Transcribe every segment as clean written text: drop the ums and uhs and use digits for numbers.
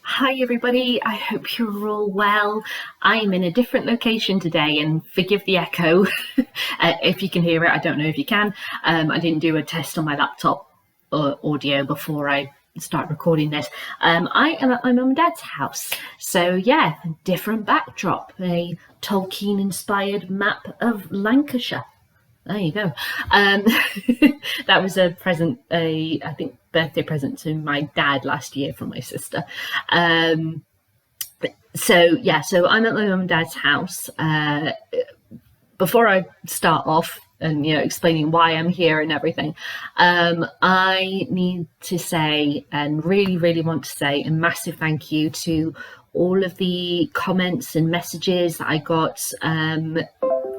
Hi everybody, I hope you're all well. I'm in a different location today and forgive the echo if you can hear it. I don't know if you can. I didn't do a test on my laptop audio before I start recording this. I am at my mum and dad's house. So yeah, different backdrop, a Tolkien inspired map of Lancashire. There you go. That was a present, I think, birthday present to my dad last year from my sister. So I'm at my mum and dad's house. Before I start off and explaining why I'm here and everything, I need to say and really want to say a massive thank you to all of the comments and messages that I got.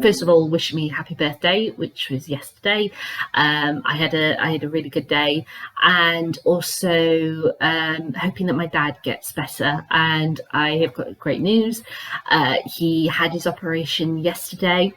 First of all, wish me happy birthday, which was yesterday. I had a really good day, and also hoping that my dad gets better. And I have got great news. He had his operation yesterday,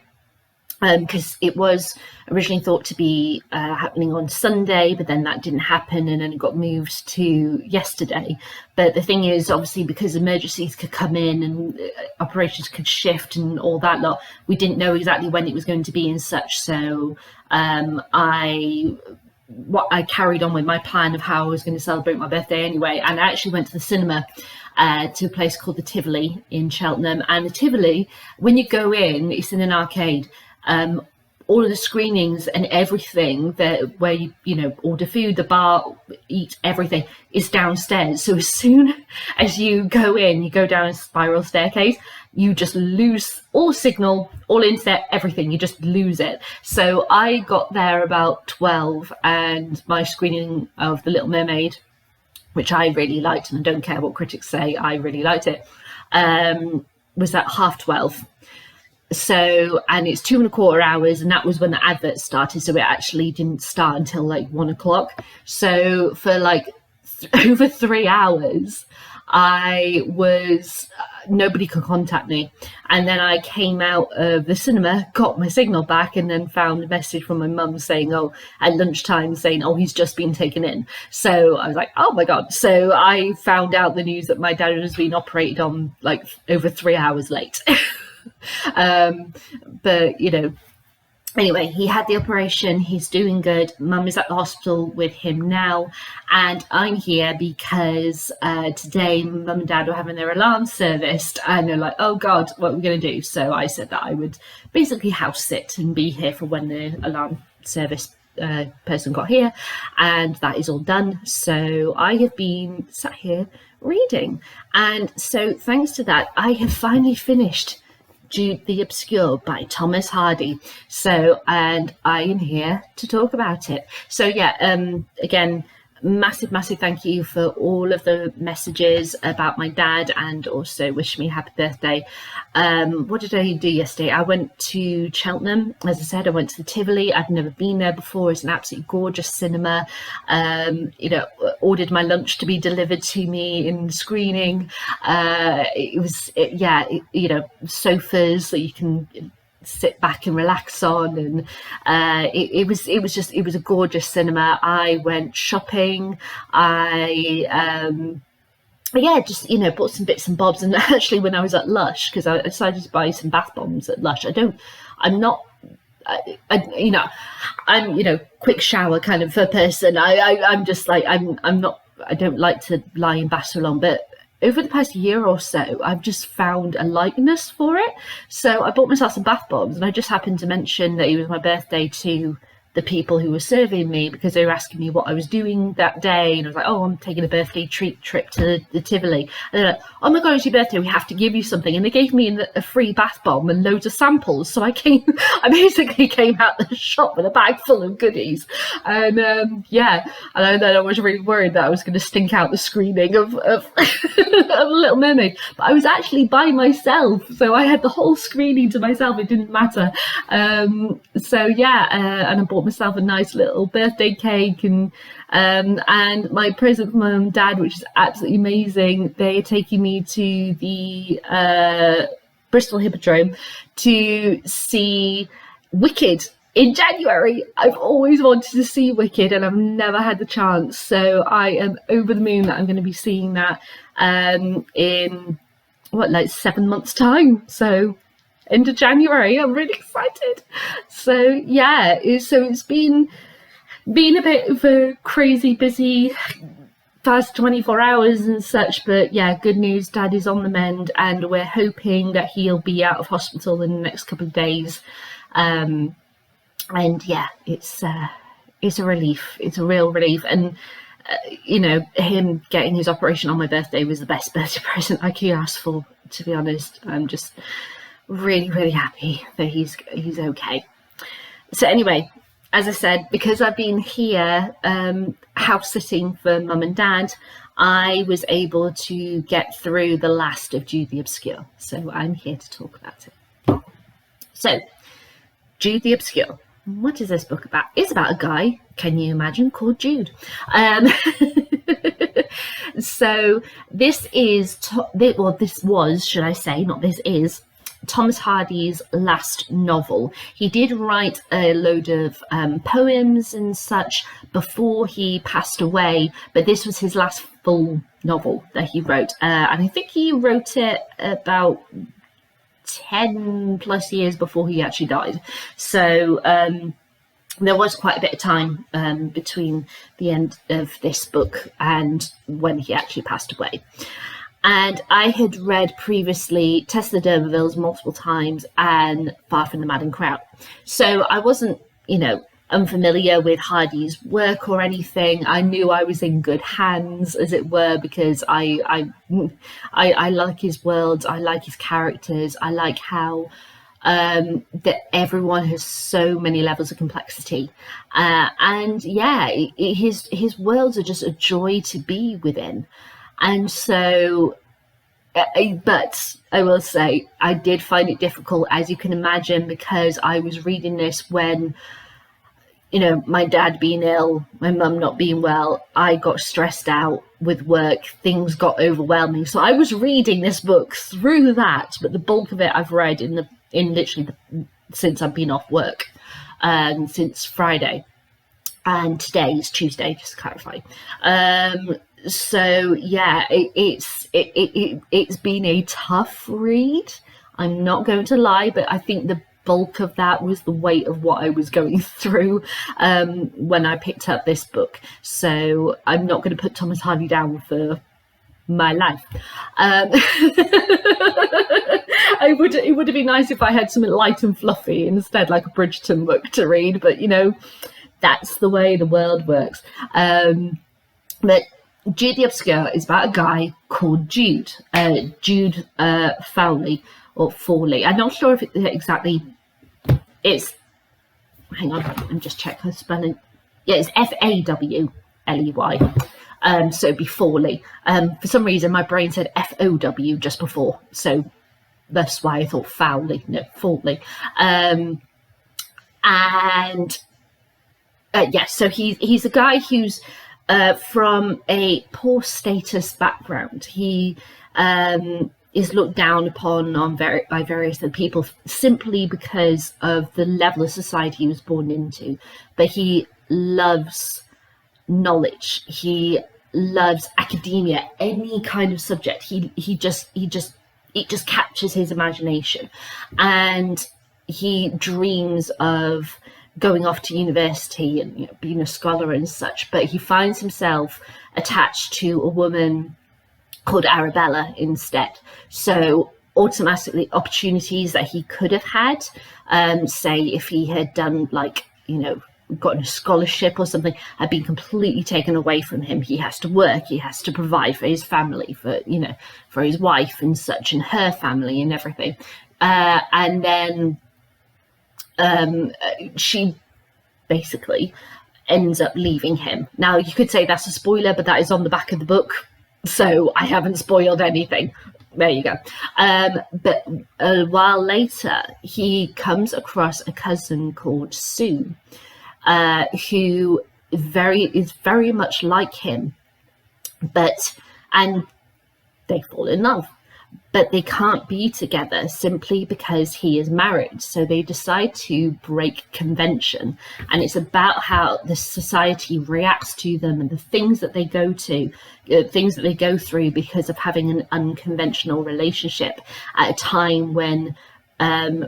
because it was originally thought to be happening on Sunday, but then that didn't happen, and then it got moved to yesterday. But the thing is, obviously, because emergencies could come in and operations could shift and all that lot, we didn't know exactly when it was going to be and such. So I carried on with my plan of how I was going to celebrate my birthday anyway, and I actually went to the cinema to a place called the Tivoli in Cheltenham. And the Tivoli, when you go in, it's in an arcade. All of the screenings and everything where you order food, the bar, eat, everything is downstairs. So as soon as you go in, you go down a spiral staircase, you just lose all signal, all internet, everything. You just lose it. So I got there about 12, and my screening of The Little Mermaid, which I really liked, and I don't care what critics say, I really liked it, was at 12:30. So, and it's 2.25 hours, and that was when the advert started. So it actually didn't start until like 1:00. So for like over 3 hours, I was, nobody could contact me. And then I came out of the cinema, got my signal back, and then found a message from my mum saying, at lunchtime saying, he's just been taken in. So I was like, oh my God. So I found out the news that my dad has been operated on like over 3 hours late. But anyway, he had the operation, he's doing good. Mum is at the hospital with him now, and I'm here because today mum and dad were having their alarm serviced, and they're like, oh God, what are we going to do? So I said that I would basically house sit and be here for when the alarm service person got here, and that is all done. So I have been sat here reading, and so thanks to that, I have finally finished Jude the Obscure by Thomas Hardy. So, and I am here to talk about it. So yeah, again, massive thank you for all of the messages about my dad, and also wish me happy birthday. What did I do yesterday? I went to Cheltenham. As I said, I went to the Tivoli. I've never been there before. It's an absolutely gorgeous cinema. Ordered my lunch to be delivered to me in screening. Sofas that you can sit back and relax on, and it was a gorgeous cinema. I went shopping. I bought some bits and bobs. And actually, when I was at Lush, because I decided to buy some bath bombs at Lush. I'm quick shower kind of a person. I'm just like, I'm not, I don't like to lie in bath so long, but over the past year or so, I've just found a likeness for it. So I bought myself some bath bombs, and I just happened to mention that it was my birthday to the people who were serving me, because they were asking me what I was doing that day, and I was like, I'm taking a birthday trip to the Tivoli. And they're like, oh my God, it's your birthday, we have to give you something. And they gave me a free bath bomb and loads of samples. So I basically came out the shop with a bag full of goodies. And and then I was really worried that I was going to stink out the screening of Little Mermaid. But I was actually by myself, so I had the whole screening to myself. It didn't matter. And I bought myself a nice little birthday cake, and my present from mum and dad, which is absolutely amazing. They're taking me to the Bristol Hippodrome to see Wicked in January. I've always wanted to see Wicked and I've never had the chance. So I am over the moon that I'm going to be seeing that in 7 months' time. So into January, I'm really excited. So yeah, it's been a bit of a crazy busy past 24 hours and such, but yeah, good news, Dad is on the mend and we're hoping that he'll be out of hospital in the next couple of days. And yeah, it's a relief. It's a real relief. And him getting his operation on my birthday was the best birthday present I could ask for, to be honest. I'm just really, really happy that he's okay. So anyway, as I said, because I've been here house sitting for Mum and Dad, I was able to get through the last of Jude the Obscure. So I'm here to talk about it. So, Jude the Obscure. What is this book about? It's about a guy, can you imagine, called Jude. So this is, Thomas Hardy's last novel. He did write a load of poems and such before he passed away, but this was his last full novel that he wrote. And I think he wrote it about 10 plus years before he actually died. So there was quite a bit of time between the end of this book and when he actually passed away. And I had read previously Tess the D'Urbervilles multiple times and Far from the Madding Crowd. So I wasn't, unfamiliar with Hardy's work or anything. I knew I was in good hands, as it were, because I like his worlds, I like his characters, I like how that everyone has so many levels of complexity, and yeah, his worlds are just a joy to be within. And so, but I will say, I did find it difficult, as you can imagine, because I was reading this when, my dad being ill, my mum not being well, I got stressed out with work, things got overwhelming. So I was reading this book through that, but the bulk of it I've read since I've been off work, since Friday. And today is Tuesday, just to clarify. So yeah, it's been a tough read. I'm not going to lie, but I think the bulk of that was the weight of what I was going through when I picked up this book. So I'm not going to put Thomas Hardy down for my life. It would have been nice if I had something light and fluffy instead, like a Bridgerton book to read, but that's the way the world works. But Jude the Obscure is about a guy called Jude Fawley or Fawley. I'm not sure if it exactly it's. Hang on, I'm just checking the spelling. Yeah, it's Fawley. So it'd be Fawley. For some reason, my brain said FOW just before, so that's why I thought Fawley. No, Fawley. So he's a guy who's from a poor status background. He is looked down upon by various other people simply because of the level of society he was born into. But he loves knowledge. He loves academia, any kind of subject. It just captures his imagination, and he dreams of going off to university and being a scholar and such. But he finds himself attached to a woman called Arabella instead. So automatically, opportunities that he could have had, say if he had done gotten a scholarship or something, had been completely taken away from him. He has to work, he has to provide for his family, for his wife and such, and her family and everything. And then she basically ends up leaving him. Now, you could say that's a spoiler, but that is on the back of the book, so I haven't spoiled anything. There you go. But a while later, he comes across a cousin called Sue, who is very much like him, and they fall in love. but they can't be together simply because he is married. So they decide to break convention. And it's about how the society reacts to them and the things that they go through because of having an unconventional relationship at a time when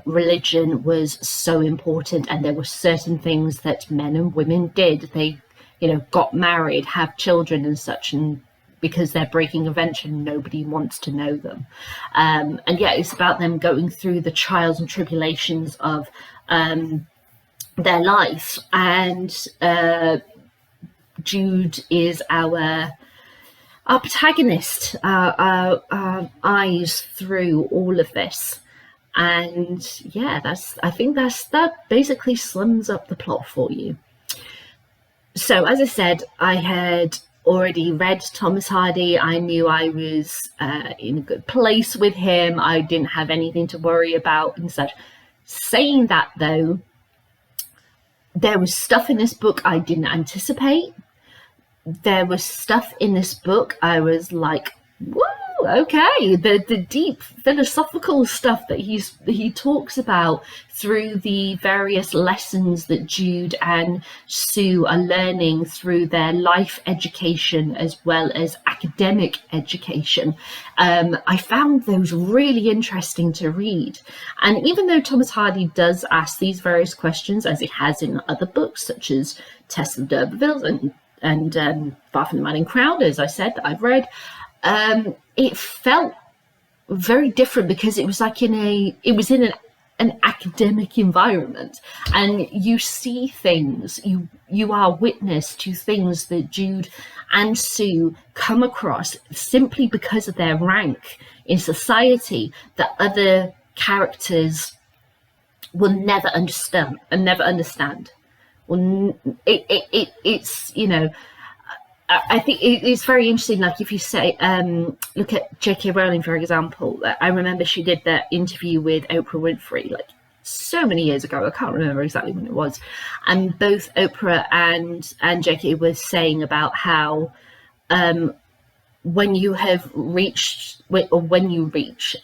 religion was so important, and there were certain things that men and women did. They, got married, have children and such, and because they're breaking convention, nobody wants to know them. And it's about them going through the trials and tribulations of their life. And Jude is our protagonist, our eyes through all of this. And that basically sums up the plot for you. So as I said, I had already read Thomas Hardy. I knew I was in a good place with him. I didn't have anything to worry about and such. Saying that, though, there was stuff in this book I didn't anticipate. There was stuff in this book I was like, whoa, okay. The deep philosophical stuff that he talks about through the various lessons that Jude and Sue are learning through their life education as well as academic education. I found those really interesting to read. And even though Thomas Hardy does ask these various questions, as he has in other books, such as Tess of D'Urberville and Far from the Madding Crowd, as I said, that I've read, it felt very different because it was like in an academic environment, and you see things, you are witness to things that Jude and Sue come across simply because of their rank in society that other characters will never understand. Well, it's I think it's very interesting. Like if you say, look at J.K. Rowling, for example. I remember she did that interview with Oprah Winfrey, like so many years ago. I can't remember exactly when it was. And both Oprah and J.K. were saying about how when you reach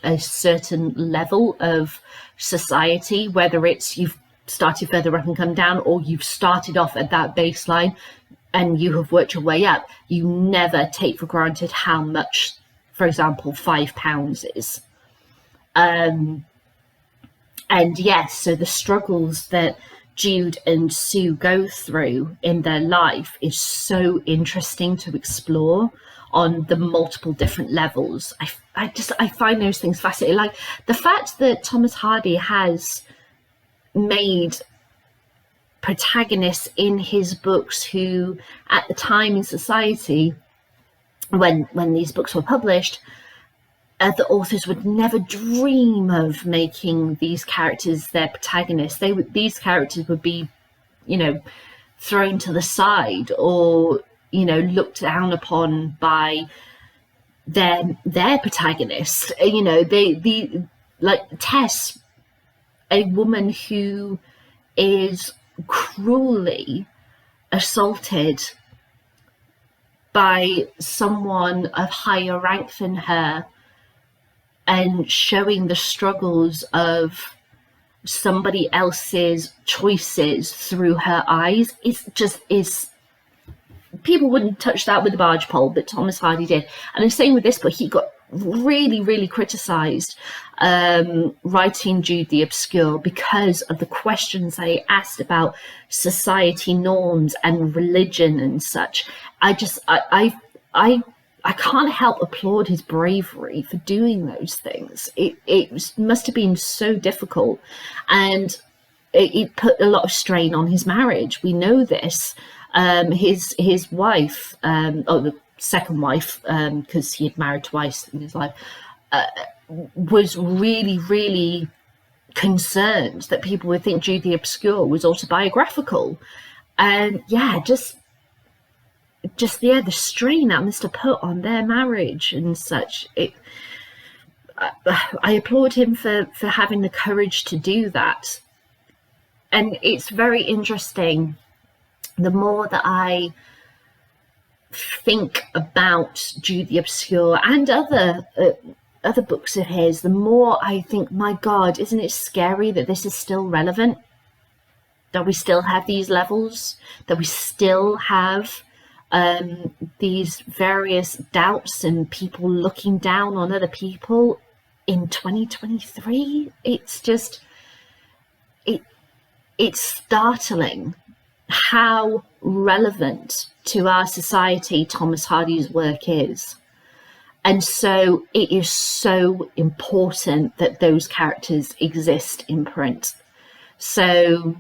a certain level of society, whether it's you've started further up and come down, or you've started off at that baseline and you have worked your way up, you never take for granted how much, for example, £5 is. And yes, so the struggles that Jude and Sue go through in their life is so interesting to explore on the multiple different levels. I find those things fascinating. Like the fact that Thomas Hardy has made protagonists in his books who at the time in society when these books were published, the authors would never dream of making these characters their protagonists. These characters would be thrown to the side or looked down upon by their protagonists. Like Tess, a woman who is cruelly assaulted by someone of higher rank than her, and showing the struggles of somebody else's choices through her eyes. Is people wouldn't touch that with a barge pole, but Thomas Hardy did. And the same with this book. He got really, really criticised writing Jude the Obscure because of the questions they asked about society norms and religion and such. I can't help applaud his bravery for doing those things. It must have been so difficult, and it put a lot of strain on his marriage. We know this. His wife, the second wife, because he had married twice in his life, was really, really concerned that people would think Jude the Obscure was autobiographical. And the strain that must have put on their marriage and such. I applaud him for having the courage to do that. And it's very interesting. The more that I think about Jude the Obscure and other other books of his, the more I think, my God, isn't it scary that this is still relevant? That we still have these levels, that we still have these various doubts and people looking down on other people in 2023. It's just, it's startling how relevant to our society Thomas Hardy's work is. And so it is so important that those characters exist in print. So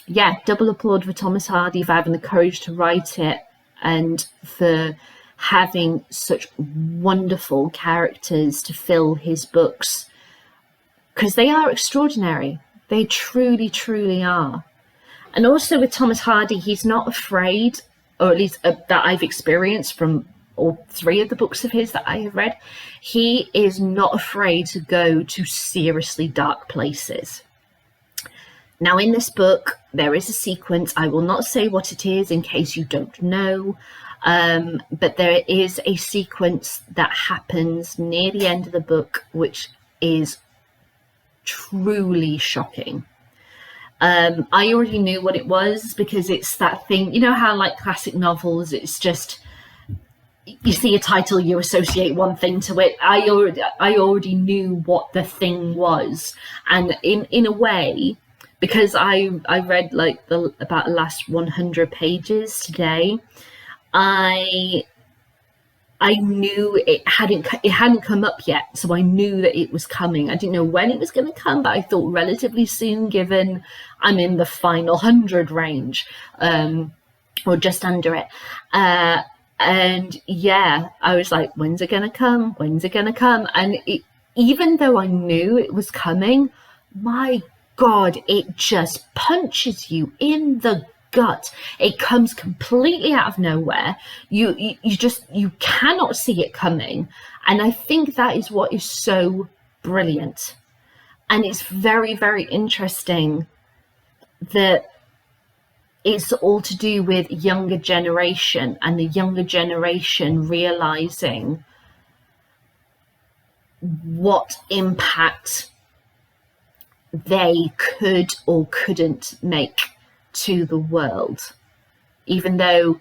yeah, double applaud for Thomas Hardy for having the courage to write it and for having such wonderful characters to fill his books, because they are extraordinary. They truly, truly are. And also with Thomas Hardy, he's not afraid, or at least that I've experienced from all three of the books of his that I have read, he is not afraid to go to seriously dark places. Now, in this book, there is a sequence. I will not say what it is in case you don't know, but there is a sequence that happens near the end of the book, which is truly shocking. I already knew what it was, because it's that thing, you know how like classic novels, it's just, you see a title, you associate one thing to it. I already knew what the thing was, and in a way, because I read like about the last 100 pages today, I knew it hadn't come up yet, so I knew that it was coming. I didn't know when it was going to come, but I thought relatively soon, given I'm in the final 100 range, or just under it. And yeah, I was like, when's it going to come? When's it going to come? And even though I knew it was coming, my God, it just punches you in the gut. It comes completely out of nowhere. You cannot see it coming. And I think that is what is so brilliant. And it's very, very interesting that it's all to do with younger generation, and the younger generation realizing what impact they could or couldn't make to the world, even though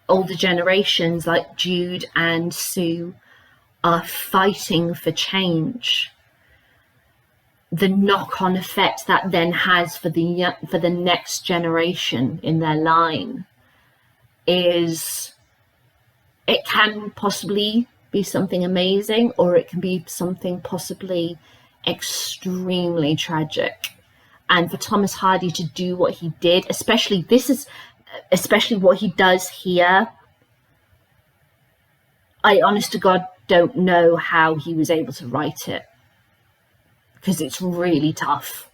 older generations like Jude and Sue are fighting for change. The knock-on effect that then has for the next generation in their line is, it can possibly be something amazing, or it can be something possibly extremely tragic. And for Thomas Hardy to do what he did, especially what he does here, I honest to God don't know how he was able to write it, because it's really tough.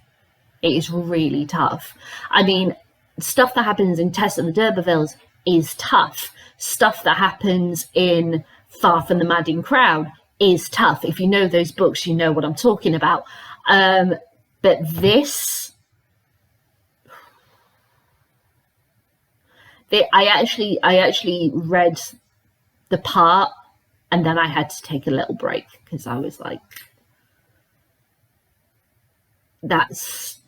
It is really tough. I mean, stuff that happens in Tess and the D'Urbervilles is tough. Stuff that happens in Far From the Madding Crowd is tough. If you know those books, you know what I'm talking about. But this, I actually read the part, and then I had to take a little break, because I was like, that's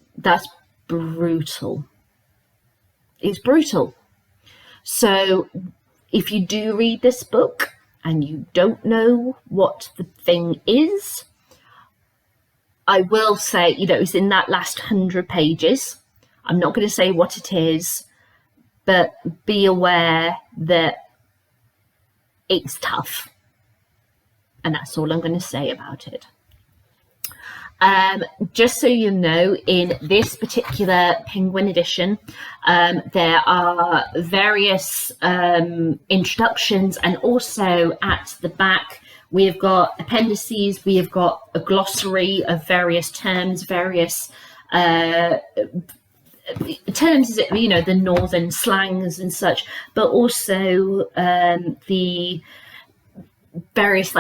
brutal. It's brutal. So if you do read this book and you don't know what the thing is, I will say, it's in that last 100 pages. I'm not going to say what it is, but be aware that it's tough. And that's all I'm going to say about it. Just so you know, in this particular Penguin edition, there are various introductions, and also at the back we have got appendices, we have got a glossary of various terms, various terms, the northern slangs and such, but also the various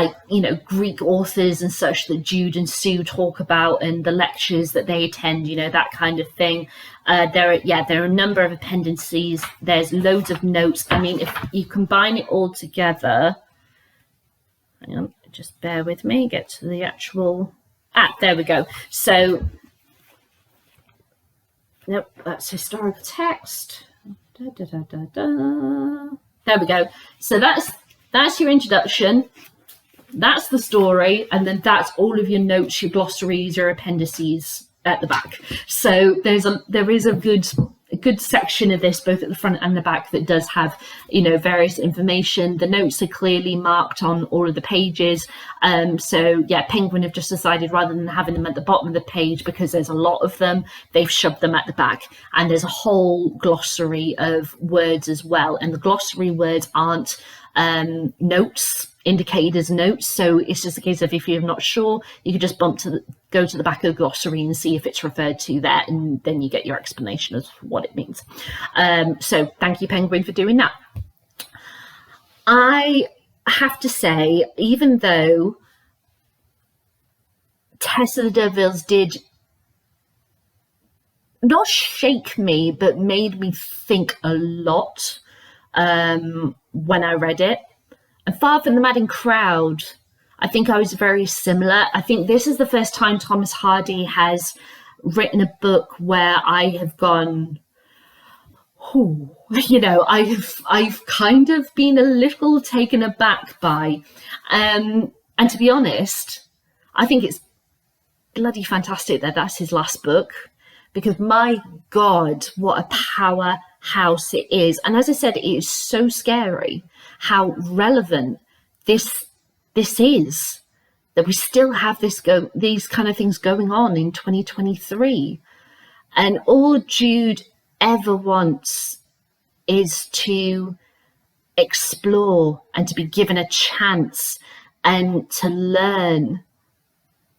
Greek authors and such that Jude and Sue talk about, and the lectures that they attend, that kind of thing. There are a number of appendices. There's loads of notes. I mean, if you combine it all together, hang on, just bear with me, get to the actual, there we go. So, nope, that's historical text. There we go. So that's your introduction. That's the story, and then that's all of your notes, your glossaries, your appendices at the back. So there is a good section of this, both at the front and the back, that does have, various information. The notes are clearly marked on all of the pages. So yeah, Penguin have just decided, rather than having them at the bottom of the page, because there's a lot of them, they've shoved them at the back. And there's a whole glossary of words as well. And the glossary words aren't notes, indicated as notes. So it's just a case of, if you're not sure, you could just go to the back of the glossary and see if it's referred to there, and then you get your explanation of what it means. So thank you, Penguin, for doing that. I have to say, even though Tessa the D'Urvilles did not shake me, but made me think a lot when I read it, and Far From the Madding Crowd, I think I was very similar. I think this is the first time Thomas Hardy has written a book where I have gone, I've kind of been a little taken aback by. And to be honest, I think it's bloody fantastic that that's his last book, because my God, what a powerhouse it is. And as I said, it is so scary how relevant this is, that we still have these kind of things going on in 2023. And all Jude ever wants is to explore and to be given a chance and to learn.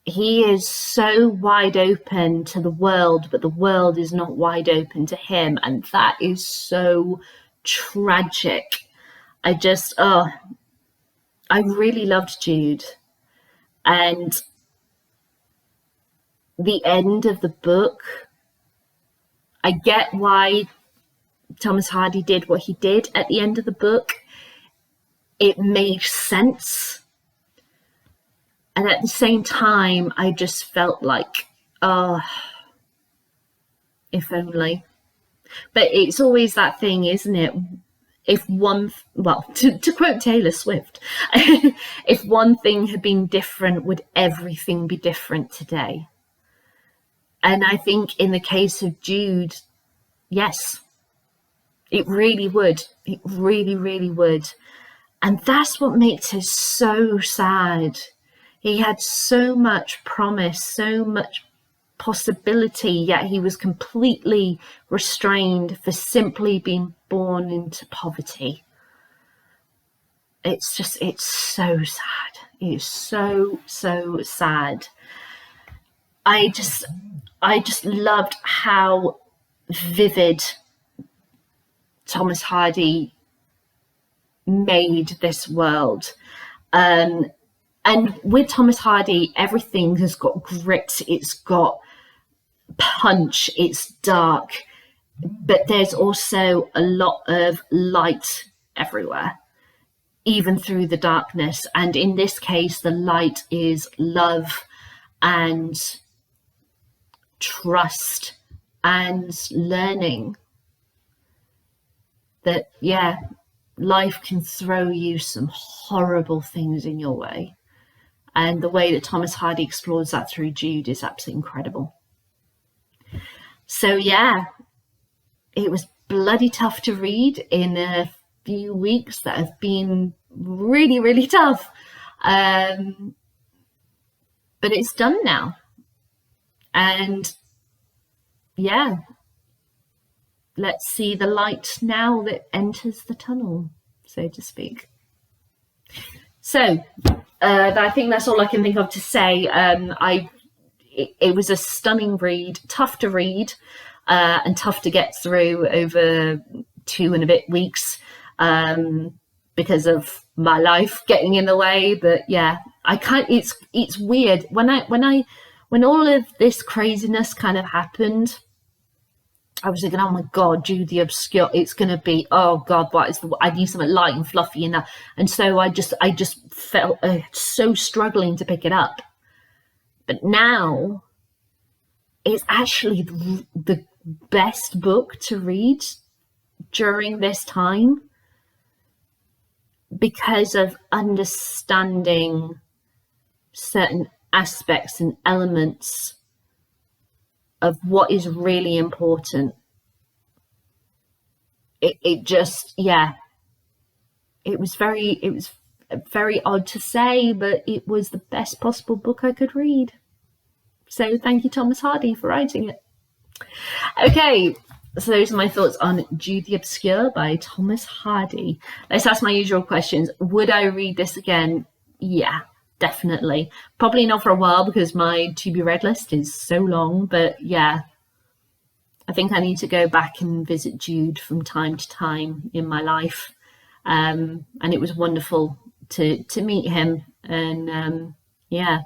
He is so wide open to the world, but the world is not wide open to him. And that is so tragic. I really loved Jude. And the end of the book, I get why Thomas Hardy did what he did at the end of the book. It made sense. And at the same time, I just felt like, if only. But it's always that thing, isn't it? If to quote Taylor Swift, if one thing had been different, would everything be different today? And I think in the case of Jude, yes, it really would. It really, really would. And that's what makes it so sad. He had so much promise, so much possibility, yet he was completely restrained for simply being born into poverty. It's so sad. It is so, so sad. I just loved how vivid Thomas Hardy made this world. And with Thomas Hardy, everything has got grit, it's got punch, it's dark, but there's also a lot of light everywhere, even through the darkness. And in this case, the light is love and trust and learning that, yeah, life can throw you some horrible things in your way. And the way that Thomas Hardy explores that through Jude is absolutely incredible. So yeah, it was bloody tough to read in a few weeks that have been really, really tough. But it's done now. And yeah, let's see the light now that enters the tunnel, so to speak. So I think that's all I can think of to say. It was a stunning read, tough to read, and tough to get through over 2 and a bit weeks because of my life getting in the way. But yeah, it's weird when all of this craziness kind of happened. I was thinking, oh my God, Jude the Obscure, it's going to be, oh God, I need something light and fluffy in that. And so I just felt so struggling to pick it up. But now it's actually the best book to read during this time, because of understanding certain aspects and elements of what is really important. It just, yeah, it was very odd to say, but it was the best possible book I could read. So thank you, Thomas Hardy, for writing it. Okay, so those are my thoughts on Jude the Obscure by Thomas Hardy. Let's ask my usual questions. Would I read this again? Yeah, definitely. Probably not for a while because my to be read list is so long, but yeah, I think I need to go back and visit Jude from time to time in my life. And it was wonderful to meet him, and yeah,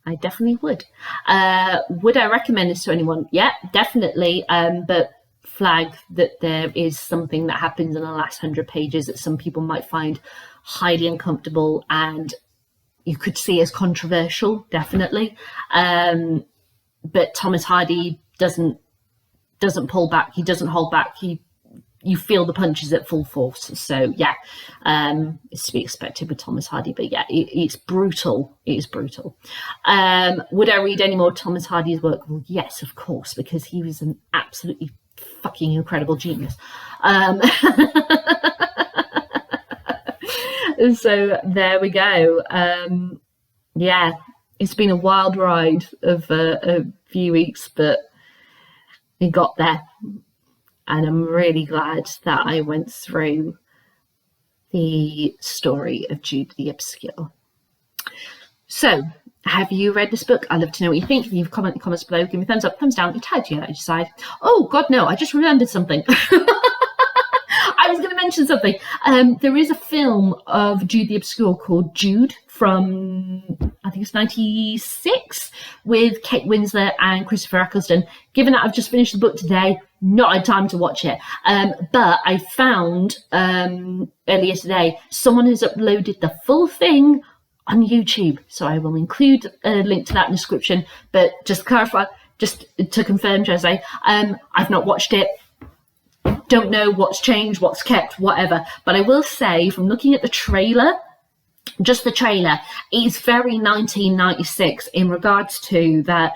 I definitely would. Would I recommend this to anyone? Yeah, definitely. But flag that there is something that happens in the last 100 pages that some people might find highly uncomfortable and you could see as controversial, definitely. But Thomas Hardy doesn't pull back. He doesn't hold back. You feel the punches at full force. So yeah, it's to be expected with Thomas Hardy. But yeah, it's brutal. It is brutal. Would I read any more Thomas Hardy's work? Well, yes, of course, because he was an absolutely fucking incredible genius. So there we go. Yeah, it's been a wild ride of a few weeks, but we got there. And I'm really glad that I went through the story of Jude the Obscure. So, have you read this book? I'd love to know what you think. If you have comments below, give me a thumbs up, thumbs down, tag you, decide. Oh, God, no, I just remembered something. I was going to mention something. There is a film of Jude the Obscure called Jude from, I think it's 96, with Kate Winslet and Christopher Eccleston. Given that I've just finished the book today, not had time to watch it. But I found earlier today, someone has uploaded the full thing on YouTube. So I will include a link to that in the description. But just to clarify, just to confirm, Jose, I've not watched it. Don't know what's changed, what's kept, whatever. But I will say, from looking at the trailer, just the trailer, it's very 1996 in regards to that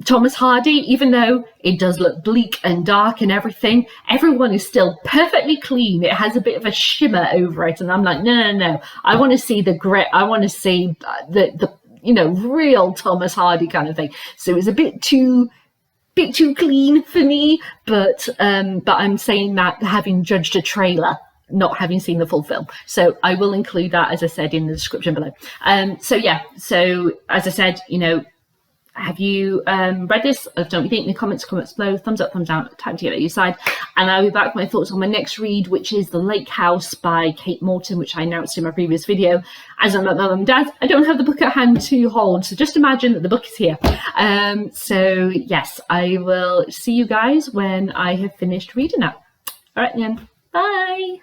Thomas Hardy, even though it does look bleak and dark and everything, everyone is still perfectly clean. It has a bit of a shimmer over it. And I'm like, no. I want to see the grit. I want to see the real Thomas Hardy kind of thing. So it's a bit too clean for me, but I'm saying that having judged a trailer, not having seen the full film. So I will include that, as I said, in the description below. So yeah, so as I said, have you read this? Don't you think in the comments below, thumbs up, thumbs down, tag to your side. And I'll be back with my thoughts on my next read, which is The Lake House by Kate Morton, which I announced in my previous video. As I'm at Mum and Dad, I don't have the book at hand to hold, so just imagine that the book is here. So yes, I will see you guys when I have finished reading it. All right then, bye.